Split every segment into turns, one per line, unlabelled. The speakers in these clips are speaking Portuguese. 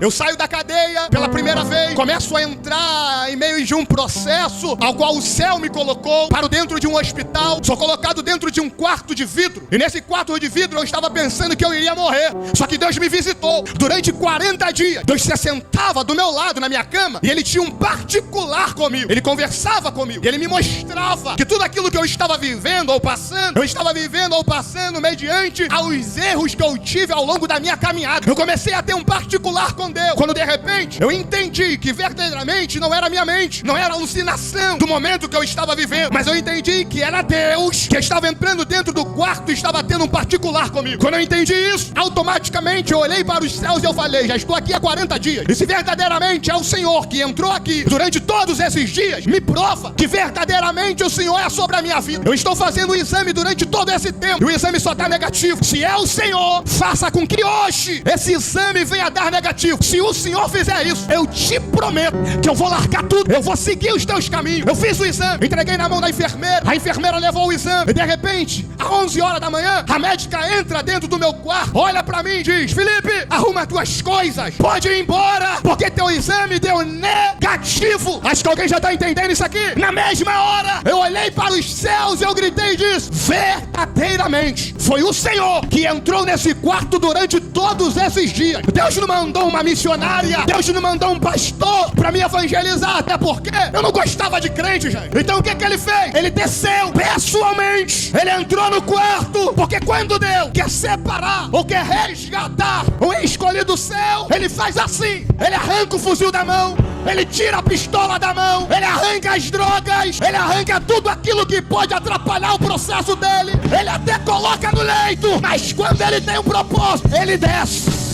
Eu saio da cadeia pela primeira vez, começo a entrar em meio de um processo ao qual o céu me colocou, paro dentro de um hospital, sou colocado dentro de um quarto de vidro. E nesse quarto de vidro eu estava pensando que eu iria morrer. Só que Deus me visitou durante 40 dias. Deus se assentava do meu lado na minha cama e Ele tinha um particular comigo. Ele conversava comigo. E Ele me mostrava que tudo aquilo que eu estava vivendo ou passando, eu estava vivendo ou passando mediante aos erros que eu tive ao longo da minha caminhada. Eu comecei a ter um particular com Deus. Quando de repente eu entendi que verdadeiramente não era minha mente, não era alucinação do momento que eu estava vivendo, mas eu entendi que era Deus que estava entrando dentro do quarto e estava tendo um particular comigo. Quando eu entendi isso, automaticamente eu olhei para os céus e eu falei: já estou aqui há 40 dias. E se verdadeiramente é o Senhor que entrou aqui durante todos esses dias, me prova que verdadeiramente o Senhor é sobre a minha vida. Eu estou fazendo o exame durante todo esse tempo e o exame só está negativo. Se é o Senhor, faça com que hoje esse exame venha dar negativo. Se o Senhor fizer isso, eu te prometo que eu vou largar tudo, eu vou seguir os teus caminhos. Eu fiz o exame, entreguei na mão da enfermeira, a enfermeira levou o exame e de repente, às 11 horas da manhã, a médica entra dentro do meu quarto, olha pra mim e diz: Felipe, arruma tuas coisas, pode ir embora, porque teu exame deu negativo. Acho que alguém já tá entendendo isso aqui. Na mesma hora, eu olhei para os céus e eu gritei e disse: verdadeiramente, foi o Senhor que entrou nesse quarto durante todos esses dias. Deus não mandou uma missionária, Deus não mandou um pastor pra me evangelizar, até porque eu não gostava de crente, gente. Então o que ele fez? Ele desceu pessoalmente, ele entrou no quarto, porque quando Deus quer separar ou quer resgatar o escolhido do céu, ele faz assim: ele arranca o fuzil da mão, ele tira a pistola da mão, ele arranca as drogas, ele arranca tudo aquilo que pode atrapalhar o processo dele, ele até coloca no leito, mas quando ele tem um propósito, ele desce.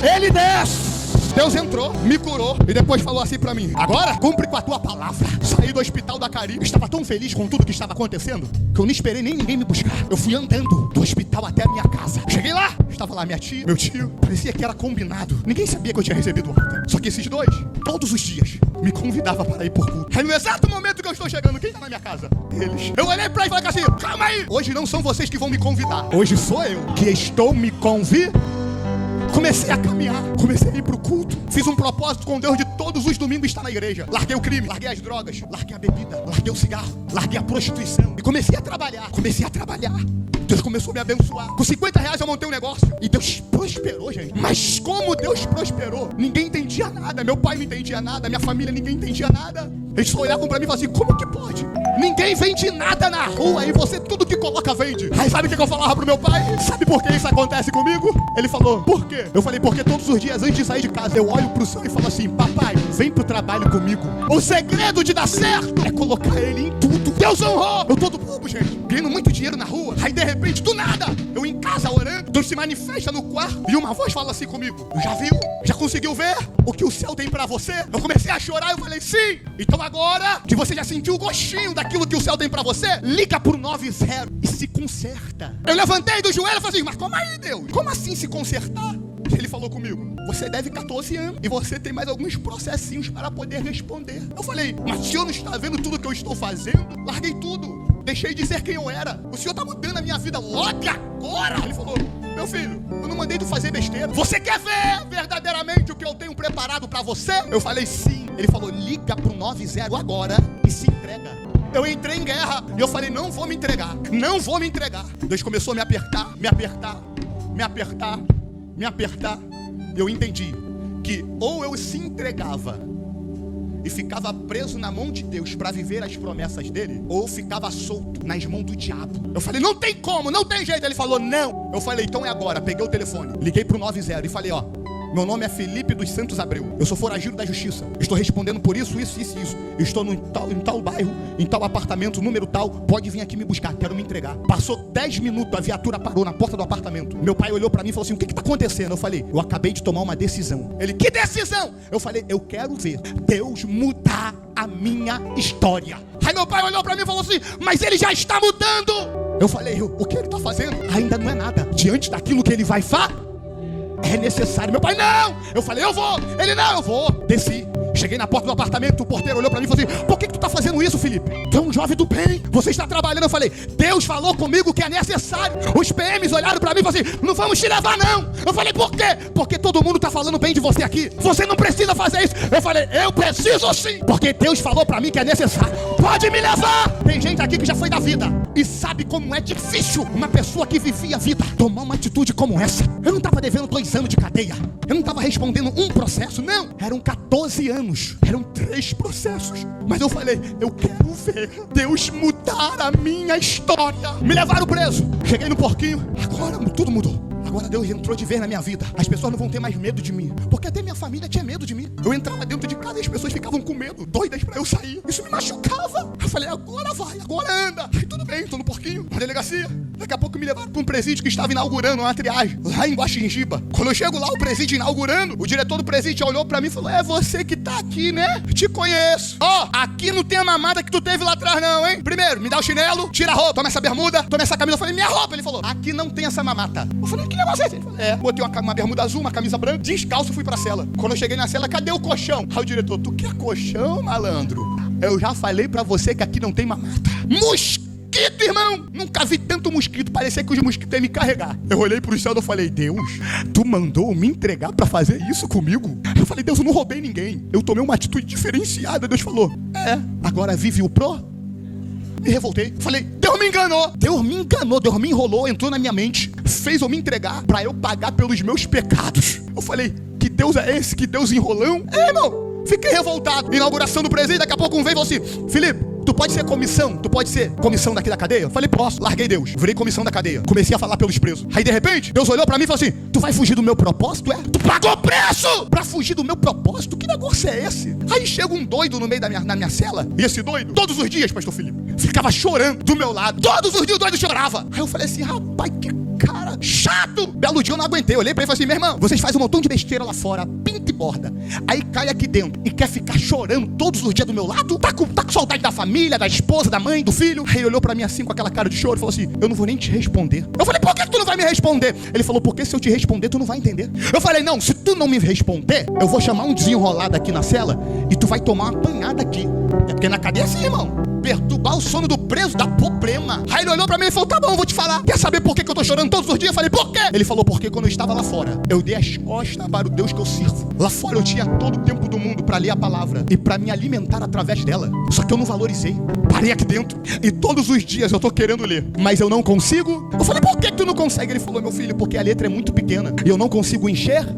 Ele desce. Deus entrou, me curou e depois falou assim pra mim: agora cumpre com a tua palavra. Saí do hospital da Caribe, estava tão feliz com tudo que estava acontecendo que eu não esperei nem ninguém me buscar. Eu fui andando do hospital até a minha casa. Cheguei lá, estava lá minha tia, meu tio. Parecia que era combinado, ninguém sabia que eu tinha recebido alta. Só que esses dois, todos os dias, me convidavam para ir por culto. Aí no exato momento que eu estou chegando, quem está na minha casa? Eles. Eu olhei pra ele e falei assim: calma aí, hoje não são vocês que vão me convidar, hoje sou eu que estou me convidando. Comecei a caminhar, comecei a ir pro culto. Fiz um propósito com Deus de todos os domingos estar na igreja. Larguei o crime, larguei as drogas, larguei a bebida, larguei o cigarro, larguei a prostituição. E comecei a trabalhar. Deus começou a me abençoar. Com 50 reais eu montei um negócio. E Deus prosperou, gente. Mas como Deus prosperou? Ninguém entendia nada. Meu pai não entendia nada. Minha família, ninguém entendia nada. Eles só olhavam pra mim e falavam assim: como que pode? Ninguém vende nada na rua e você tudo que coloca vende. Aí sabe o que eu falava pro meu pai? Sabe por que isso acontece comigo? Ele falou: por quê? Eu falei: porque todos os dias antes de sair de casa eu olho pro céu e falo assim: papai, vem pro trabalho comigo. O segredo de dar certo é colocar ele em tudo. Deus honrou. Eu todo bobo, gente, ganhando muito dinheiro na rua. Aí de repente, do nada, eu em casa orando, Deus se manifesta no quarto e uma voz fala assim comigo: já viu? Já conseguiu ver o que o céu tem pra você? Eu comecei a chorar, eu falei: sim. Então agora que você já sentiu o gostinho daquilo que o céu tem pra você, liga pro 90 e se conserta. Eu levantei do joelho e falei assim: mas como aí, Deus? Como assim se consertar? Ele falou comigo: você deve 14 anos e você tem mais alguns processinhos para poder responder. Eu falei: mas o senhor não está vendo tudo que eu estou fazendo? Larguei tudo, deixei de ser quem eu era. O senhor está mudando a minha vida logo agora. Ele falou: meu filho, eu não mandei tu fazer besteira. Você quer ver verdadeiramente o que eu tenho preparado para você? Eu falei: sim. Ele falou: liga pro 90 agora e se entrega. Eu entrei em guerra e eu falei: não vou me entregar, não vou me entregar. Deus começou a me apertar, me apertar, me apertar, me apertar. Eu entendi que ou eu se entregava e ficava preso na mão de Deus para viver as promessas dele, ou eu ficava solto nas mãos do diabo. Eu falei: não tem como, não tem jeito. Ele falou: não. Eu falei: então é agora. Peguei o telefone, liguei pro 90 e falei: ó, meu nome é Felipe dos Santos Abreu, eu sou foragido da justiça, estou respondendo por isso. Estou em tal bairro, em tal apartamento, número tal, pode vir aqui me buscar, quero me entregar. Passou 10 minutos, a viatura parou na porta do apartamento. Meu pai olhou pra mim e falou assim: o que está acontecendo? Eu falei: eu acabei de tomar uma decisão. Ele: que decisão? Eu falei: eu quero ver Deus mudar a minha história. Aí meu pai olhou pra mim e falou assim: mas ele já está mudando. Eu falei: o que ele está fazendo? Ainda não é nada, diante daquilo que ele vai fazer, é necessário. Meu pai: não. Eu falei: eu vou. Ele: não, eu vou. Desci, Cheguei na porta do apartamento, o porteiro olhou pra mim e falou assim: por que tu tá fazendo isso, Felipe? Tu é um jovem do bem, você está trabalhando. Eu falei: Deus falou comigo que é necessário. Os PMs olharam pra mim e falaram assim: não vamos te levar não. Eu falei: por quê? Porque todo mundo tá falando bem de você aqui. Você não precisa fazer isso. Eu falei: eu preciso sim, porque Deus falou pra mim que é necessário. Pode me levar. Tem gente aqui que já foi da vida e sabe como é difícil uma pessoa que vivia a vida tomar uma atitude como essa. Eu não tava devendo 2 anos de cadeia, eu não tava respondendo um processo, não. Eram 14 anos, eram 3 processos. Mas eu falei: eu quero ver Deus mudar a minha história. Me levaram preso, cheguei no porquinho. Agora tudo mudou. Agora Deus entrou de vez na minha vida. As pessoas não vão ter mais medo de mim, porque até minha família tinha medo de mim. Eu entrava dentro de casa e as pessoas ficavam com medo, doidas pra eu sair. Isso me machucava. Eu falei: agora vai, agora anda. Aí tudo bem, tô no porquinho, na delegacia. Daqui a pouco me levaram pra um presídio que estava inaugurando uma triagem lá em Guaxingiba. Quando eu chego lá, o presídio inaugurando, o diretor do presídio olhou pra mim e falou: é você que tá aqui, né? Te conheço. Ó, aqui não tem a mamada que tu teve lá atrás não, hein? Primeiro, me dá o chinelo, tira a roupa, toma essa bermuda, toma essa camisa. Eu falei: minha roupa. Ele falou: aqui não tem essa mamata. Eu falei: que negócio é esse? Ele falou: botei uma bermuda azul, uma camisa branca, descalço, fui pra cela. Quando eu cheguei na cela, cadê o colchão? Aí o diretor: tu quer colchão, malandro? Eu já falei pra você que aqui não tem mamata. Mosquito, irmão! Nunca vi tanto mosquito, parecia que os mosquitos iam me carregar. Eu olhei pro céu e falei: Deus, tu mandou me entregar pra fazer isso comigo? Eu falei: Deus, eu não roubei ninguém, eu tomei uma atitude diferenciada. Deus falou: agora vive o pro? Me revoltei, falei: Deus me enganou. Deus me enganou, Deus me enrolou, entrou na minha mente, fez eu me entregar pra eu pagar pelos meus pecados. Eu falei: que Deus é esse? Que Deus enrolão? Irmão, fiquei revoltado. Inauguração do presídio, daqui a pouco um veio e falou assim: Felipe, tu pode ser comissão? Tu pode ser comissão daqui da cadeia? Eu falei: posso. Larguei Deus, virei comissão da cadeia. Comecei a falar pelos presos. Aí de repente, Deus olhou pra mim e falou assim: tu vai fugir do meu propósito, é? Tu pagou preço pra fugir do meu propósito? Que negócio é esse? Aí chega um doido no meio na minha cela. E esse doido, todos os dias, pastor Felipe, ficava chorando do meu lado. Todos os dias o doido chorava. Aí eu falei assim: rapaz, que cara chato. Belo dia eu não aguentei, eu olhei pra ele e falei assim: meu irmão, vocês fazem um montão de besteira lá fora, pinta e borda, aí cai aqui dentro e quer ficar chorando todos os dias do meu lado? Tá com saudade da família, da esposa, da mãe, do filho? Aí ele olhou pra mim assim com aquela cara de choro e falou assim: eu não vou nem te responder. Eu falei: por que tu não vai me responder? Ele falou: porque se eu te responder tu não vai entender. Eu falei: não, se tu não me responder, eu vou chamar um desenrolado aqui na cela e tu vai tomar uma apanhada aqui. É porque na cadeia é assim, irmão, perturbar o sono do preso dá problema. Aí ele olhou pra mim e falou: tá bom, eu vou te falar. Quer saber por que eu tô chorando todos os dias? Eu falei: por quê? Ele falou: porque quando eu estava lá fora, eu dei as costas para o Deus que eu sirvo. Lá fora eu tinha todo o tempo do mundo pra ler a palavra e pra me alimentar através dela. Só que eu não valorizei. Parei aqui dentro e todos os dias eu tô querendo ler, mas eu não consigo. Eu falei: por que tu não consegue? Ele falou: meu filho, porque a letra é muito pequena e eu não consigo enxergar.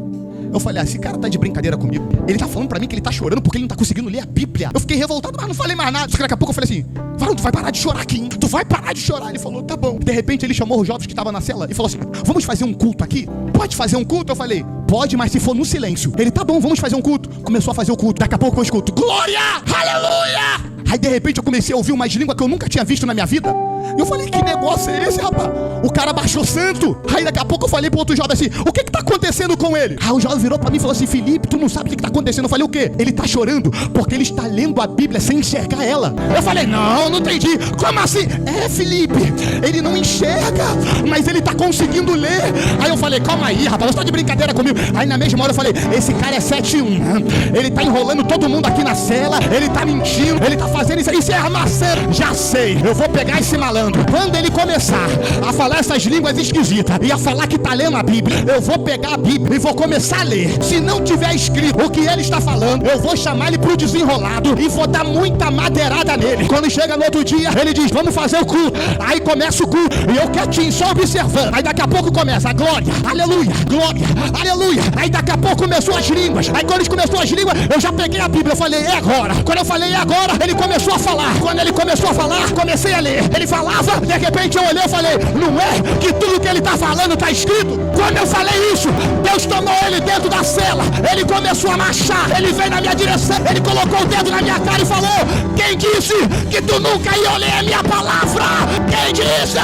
Eu falei: esse cara tá de brincadeira comigo. Ele tá falando pra mim que ele tá chorando porque ele não tá conseguindo ler a Bíblia. Eu fiquei revoltado, mas não falei mais nada. Só que daqui a pouco eu falei assim: Varão, tu vai parar de chorar aqui, hein? Tu vai parar de chorar. Ele falou: tá bom. De repente ele chamou os jovens que estavam na cela e falou assim: vamos fazer um culto aqui? Pode fazer um culto? Eu falei: pode, mas se for no silêncio. Ele: tá bom, vamos fazer um culto. Começou a fazer o culto. Daqui a pouco eu escuto: glória, aleluia. Aí de repente eu comecei a ouvir umas línguas que eu nunca tinha visto na minha vida. Eu falei: que negócio é esse, rapaz? O cara baixou santo. Aí daqui a pouco eu falei pro outro jovem assim: o que tá acontecendo com ele? Aí o jovem virou pra mim e falou assim: Felipe, tu não sabe o que tá acontecendo? Eu falei: o quê? Ele tá chorando porque ele está lendo a Bíblia sem enxergar ela. Eu falei: não entendi. Como assim? Felipe, ele não enxerga, mas ele tá conseguindo ler. Aí eu falei: calma aí, rapaz, você tá de brincadeira comigo. Aí na mesma hora eu falei: esse cara é 7-1. Ele tá enrolando todo mundo aqui na cela, ele tá mentindo, ele tá fazendo isso é armação. Já sei, eu vou pegar esse malandro. Quando ele começar a falar essas línguas esquisitas e a falar que tá lendo a Bíblia, eu vou pegar a Bíblia e vou começar a ler. Se não tiver escrito o que ele está falando, eu vou chamar ele pro desenrolado e vou dar muita madeirada nele. Quando chega no outro dia, ele diz: vamos fazer o culto. Aí começa o culto e eu quietinho, só observando. Aí daqui a pouco começa a glória, aleluia, glória, aleluia. Aí daqui a pouco começou as línguas. Aí quando começou as línguas, eu já peguei a Bíblia. Eu falei: é agora. Quando eu falei: é agora, ele começou a falar. Quando ele começou a falar, comecei a ler. Ele falava, de repente eu olhei e falei: não é que tudo que ele está falando está escrito? Quando eu falei isso, Deus tomou ele dentro da cela. Ele começou a marchar, ele veio na minha direção, ele colocou o dedo na minha cara e falou: quem disse que tu nunca ia ler a minha palavra? Quem disse?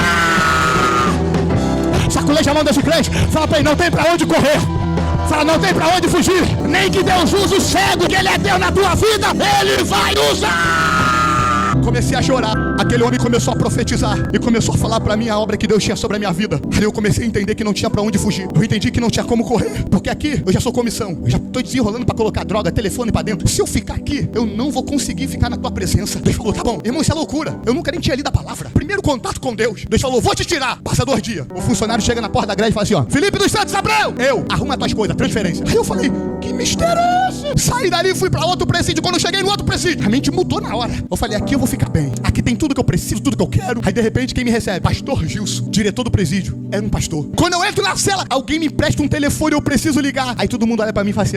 Saculeja a mão desse crente, fala pra ele: não tem pra onde correr. Fala: não tem pra onde fugir. Nem que Deus use o cego que ele é Deus na tua vida, ele vai usar. Comecei a chorar. aquele homem começou a profetizar e começou a falar pra mim a obra que Deus tinha sobre a minha vida. Aí eu comecei a entender que não tinha pra onde fugir. Eu entendi que não tinha como correr, porque aqui eu já sou comissão. Eu já tô desenrolando pra colocar droga, telefone pra dentro. Se eu ficar aqui, eu não vou conseguir ficar na tua presença. Deus falou, tá bom, irmão, isso é loucura. Eu nunca nem tinha lido a palavra. Primeiro contato com Deus. Deus falou, vou te tirar. Passa 2 dias. O funcionário chega na porta da grade e fala assim, ó, Felipe dos Santos Abreu, eu, arruma tuas coisas, transferência. Aí eu falei, que mistério é esse? Saí dali e fui pra outro presídio. Quando eu cheguei no outro presídio, a mente mudou na hora. Eu falei, aqui eu vou ficar bem. Aqui tem tudo que eu preciso, tudo que eu quero. Aí de repente quem me recebe? Pastor Gilson, diretor do presídio. Era um pastor. Quando eu entro na cela, alguém me empresta um telefone, eu preciso ligar. Aí todo mundo olha pra mim e fala assim,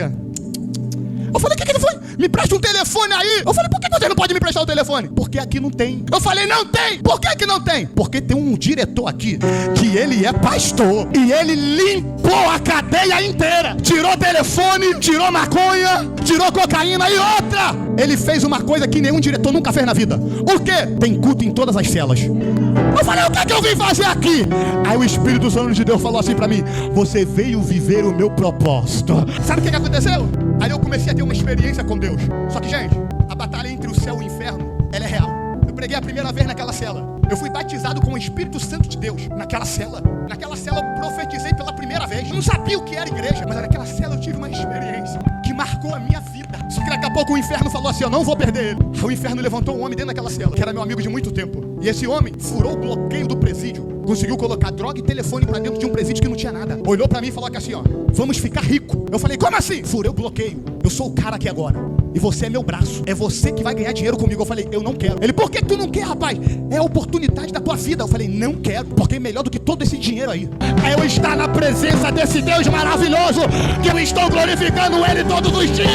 eu falei, o que ele foi? Me presta um telefone aí. Eu falei, por que você não pode me prestar o telefone? Porque aqui não tem. Eu falei, não tem. Por que não tem? Porque tem um diretor aqui que ele é pastor e ele limpou a cadeia inteira. Tirou telefone, tirou maconha, tirou cocaína e outra. Ele fez uma coisa que nenhum diretor nunca fez na vida. O quê? Tem culto em todas as celas. Eu falei, o que eu vim fazer aqui? Aí o Espírito Santo de Deus falou assim pra mim, você veio viver o meu propósito. Sabe o que aconteceu? Aí eu comecei a ter uma experiência com Deus. Só que, gente, a batalha entre o céu e o inferno, ela é real. Eu preguei a primeira vez naquela cela. Eu fui batizado com o Espírito Santo de Deus naquela cela. Naquela cela eu profetizei pela primeira vez. Não sabia o que era igreja, mas naquela cela eu tive uma experiência que marcou a minha vida. Só que daqui a pouco o inferno falou assim, eu não vou perder ele. Aí o inferno levantou um homem dentro daquela cela, que era meu amigo de muito tempo. E esse homem furou o bloqueio do presídio. Conseguiu colocar droga e telefone pra dentro de um presídio que não tinha nada. Olhou pra mim e falou que assim, ó, vamos ficar rico. Eu falei, como assim? Furei o bloqueio. Eu sou o cara aqui agora. E você é meu braço. É você que vai ganhar dinheiro comigo. Eu falei, eu não quero. Ele, por que tu não quer, rapaz? É a oportunidade da tua vida. Eu falei, não quero, porque é melhor do que todo esse dinheiro aí. É eu estar na presença desse Deus maravilhoso, que eu estou glorificando Ele todos os dias.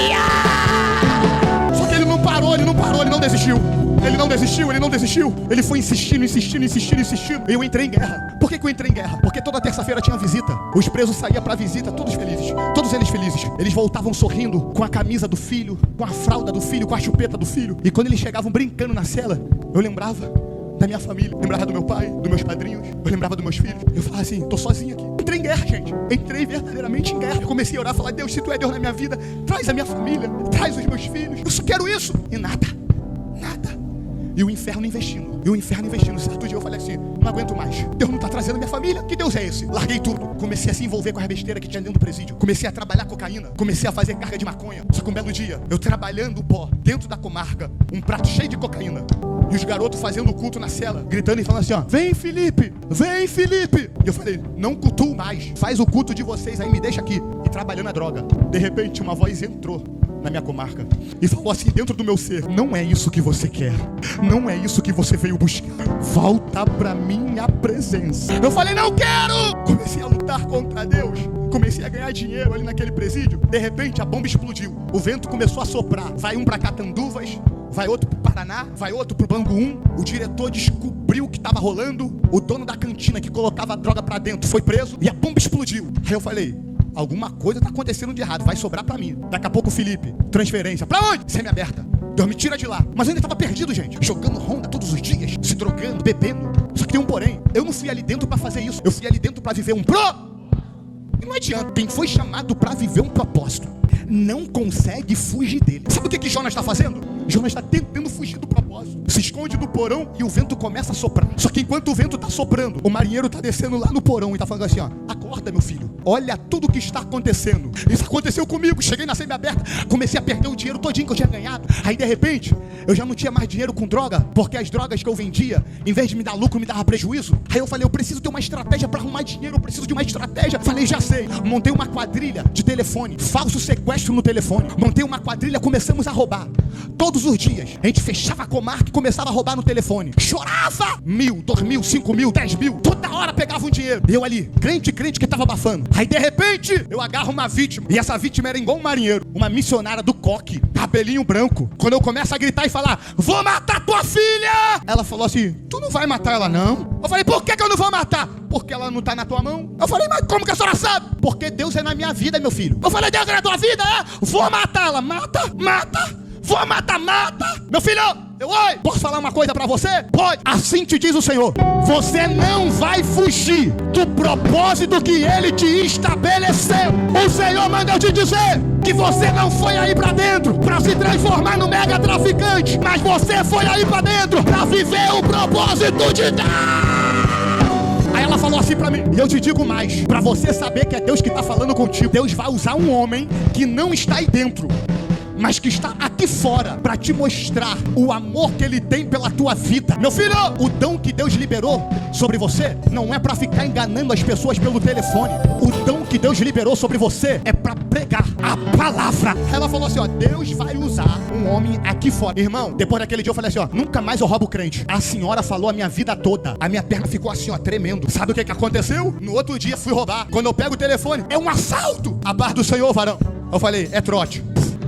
Só que ele não parou, ele não desistiu. Ele não desistiu. Ele foi insistindo. Eu entrei em guerra. Por que eu entrei em guerra? Porque toda terça-feira tinha visita. Os presos saíam pra visita, todos felizes. Todos eles felizes. Eles voltavam sorrindo, com a camisa do filho, com a fralda do filho, com a chupeta do filho. E quando eles chegavam brincando na cela, eu lembrava da minha família. Lembrava do meu pai, dos meus padrinhos. Eu lembrava dos meus filhos. Eu falava assim, tô sozinho aqui. Entrei em guerra, gente. Entrei verdadeiramente em guerra. Eu comecei a orar, falar, Deus, se tu é Deus na minha vida, traz a minha família, traz os meus filhos. Eu só quero isso. E nada. E o inferno investindo. Certo dia eu falei assim, não aguento mais. Deus não tá trazendo minha família. Que Deus é esse? Larguei tudo. Comecei a se envolver com as besteiras que tinha dentro do presídio. Comecei a trabalhar cocaína. Comecei a fazer carga de maconha. Só que um belo dia, eu trabalhando o pó dentro da comarca, um prato cheio de cocaína. E os garotos fazendo culto na cela, gritando e falando assim, ó, vem Felipe. E eu falei, não cultuo mais. Faz o culto de vocês aí, me deixa aqui. E trabalhando a droga. De repente, uma voz entrou na minha comarca e falou assim dentro do meu ser, não é isso que você quer, não é isso que você veio buscar, volta pra minha presença. Eu falei, não quero. Comecei a lutar contra Deus, comecei a ganhar dinheiro ali naquele presídio. De repente a bomba explodiu, o vento começou a soprar, vai um pra Catanduvas, vai outro pro Paraná, vai outro pro Bangu 1. O diretor descobriu o que estava rolando, o dono da cantina que colocava a droga pra dentro foi preso e a bomba explodiu. Aí eu falei, alguma coisa tá acontecendo de errado, vai sobrar pra mim. Daqui a pouco o Felipe, transferência. Pra onde? Semi-aberta. Deus me tira de lá. Mas eu ainda tava perdido, gente. Jogando Honda todos os dias, se drogando, bebendo. Só que tem um porém. Eu não fui ali dentro pra fazer isso. Eu fui ali dentro pra viver um E não adianta. Quem foi chamado pra viver um propósito não consegue fugir dele. Sabe o que Jonas está fazendo? Jonas está tentando fugir do propósito. Se esconde do porão e o vento começa a soprar. Só que enquanto o vento está soprando, o marinheiro está descendo lá no porão e está falando assim, ó, acorda meu filho, olha tudo o que está acontecendo. Isso aconteceu comigo, cheguei na semi-aberta, comecei a perder o dinheiro todinho que eu tinha ganhado. Aí de repente, eu já não tinha mais dinheiro com droga, porque as drogas que eu vendia, em vez de me dar lucro, me dava prejuízo. Aí eu falei, eu preciso ter uma estratégia para arrumar dinheiro, eu preciso de uma estratégia. Falei, já sei, montei uma quadrilha de telefone, falso sequestro no telefone. Montei uma quadrilha, começamos a roubar. Todos os dias, a gente fechava a comarca e começava a roubar no telefone. Chorava! 1.000, 2.000, 5.000, 10.000. Toda hora pegava um dinheiro. Eu ali, crente que tava abafando. Aí de repente, eu agarro uma vítima. E essa vítima era igual um marinheiro. Uma missionária do coque, cabelinho branco. Quando eu começo a gritar e falar, vou matar tua filha! Ela falou assim, tu não vai matar ela não? Eu falei, por que eu não vou matar? Porque ela não tá na tua mão. Eu falei, mas como que a senhora sabe? Porque Deus é na minha vida, meu filho. Eu falei, Deus é na tua vida, é? Vou matá-la. Mata. For mata-mata. Meu filho, oi, posso falar uma coisa pra você? Pode. Assim te diz o Senhor. Você não vai fugir do propósito que Ele te estabeleceu. O Senhor manda eu te dizer que você não foi aí pra dentro pra se transformar no mega traficante, mas você foi aí pra dentro pra viver o propósito de Deus. Aí ela falou assim pra mim, e eu te digo mais, pra você saber que é Deus que tá falando contigo, Deus vai usar um homem que não está aí dentro, mas que está aqui fora para te mostrar o amor que Ele tem pela tua vida. Meu filho, o dom que Deus liberou sobre você não é para ficar enganando as pessoas pelo telefone. O dom que Deus liberou sobre você é para pregar a palavra. Ela falou assim, ó, Deus vai usar um homem aqui fora. Irmão, depois daquele dia eu falei assim, ó, nunca mais eu roubo crente. A senhora falou a minha vida toda. A minha perna ficou assim, ó, tremendo. Sabe o que aconteceu? No outro dia fui roubar. Quando eu pego o telefone, é um assalto. A barra do Senhor, varão. Eu falei, é trote.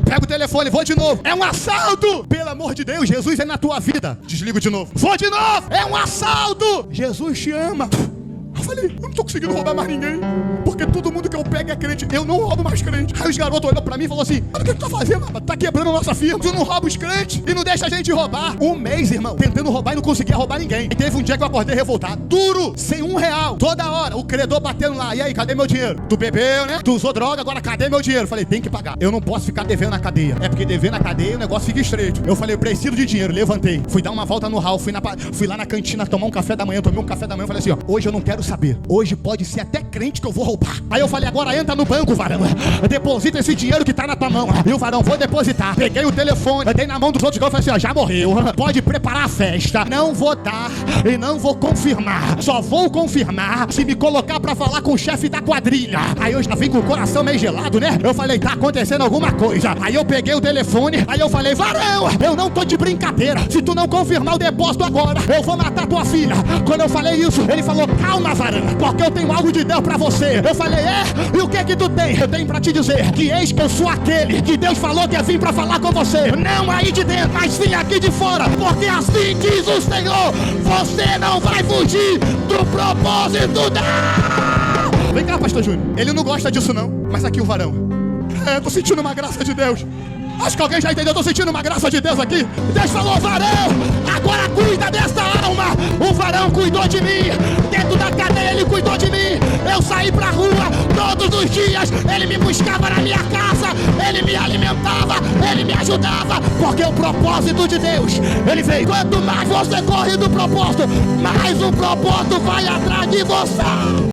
Pega o telefone, vou de novo. É um assalto! Pelo amor de Deus, Jesus é na tua vida. Desligo de novo. Vou de novo! É um assalto! Jesus te ama. Eu falei, eu não tô conseguindo roubar mais ninguém, porque todo mundo que eu pego é crente. Eu não roubo mais crente. Aí os garotos olhou pra mim e falou assim, mas o que tu tá fazendo, rapaz? Tá quebrando a nossa firma. Tu não rouba os crentes e não deixa a gente roubar. Um mês, irmão, tentando roubar e não conseguia roubar ninguém. E teve um dia que eu acordei revoltado, duro, sem R$1. Toda hora, o credor batendo lá. E aí, cadê meu dinheiro? Tu bebeu, né? Tu usou droga, agora cadê meu dinheiro? Eu falei, tem que pagar. Eu não posso ficar devendo na cadeia. É porque devendo na cadeia o negócio fica estreito. Eu falei, eu preciso de dinheiro. Levantei, fui dar uma volta no hall, fui lá na cantina tomar um café da manhã. Tomei um café da manhã. Falei assim, ó, hoje eu não quero saber. Hoje pode ser até crente que eu vou roubar. Aí eu falei, agora entra no banco, varão. Deposita esse dinheiro que tá na tua mão. E o varão, vou depositar. Peguei o telefone, dei na mão dos outros e falei assim, ó, já morreu. Pode preparar a festa. Não vou dar e não vou confirmar. Só vou confirmar se me colocar pra falar com o chefe da quadrilha. Aí eu já vim com o coração meio gelado, né? Eu falei, tá acontecendo alguma coisa. Aí eu peguei o telefone, aí eu falei, varão, eu não tô de brincadeira. Se tu não confirmar o depósito agora, eu vou matar tua filha. Quando eu falei isso, ele falou, calma, varão, porque eu tenho algo de Deus pra você. Eu falei, e o que tu tem? Eu tenho pra te dizer que eis que eu sou aquele que Deus falou que ia vir pra falar com você. Não aí de dentro, mas sim aqui de fora. Porque assim diz o Senhor, você não vai fugir do propósito da... Vem cá, pastor Júnior. Ele não gosta disso não, mas aqui o varão. Tô sentindo uma graça de Deus. Acho que alguém já entendeu, eu tô sentindo uma graça de Deus aqui. Deus falou, varão, agora cuida dessa alma. O varão cuidou de mim. Dentro da cadeia ele cuidou de mim. Eu saí pra rua todos os dias. Ele me buscava na minha casa. Ele me alimentava, ele me ajudava. Porque o propósito de Deus, ele veio. Quanto mais você corre do propósito, mais o propósito vai atrás de você.